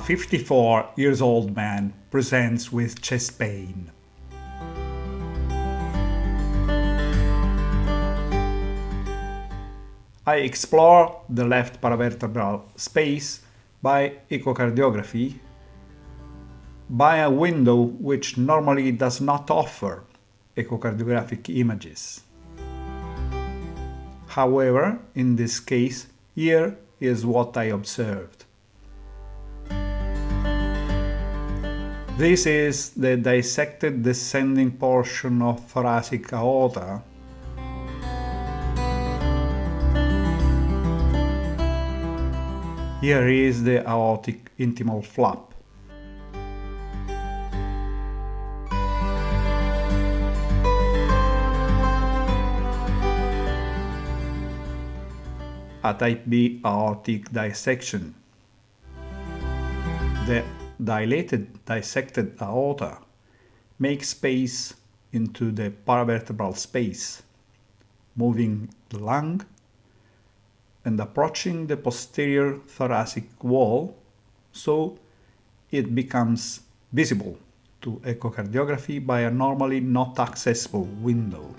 54-year-old man presents with chest pain. I explore the left paravertebral space by echocardiography by a window which normally does not offer echocardiographic images. However, in this case, here is what I observed. This is the dissected descending portion of thoracic aorta. Here is the aortic intimal flap. A type B aortic dissection. The dilated dissected aorta makes space into the paravertebral space, moving the lung and approaching the posterior thoracic wall, so it becomes visible to echocardiography by a normally not accessible window.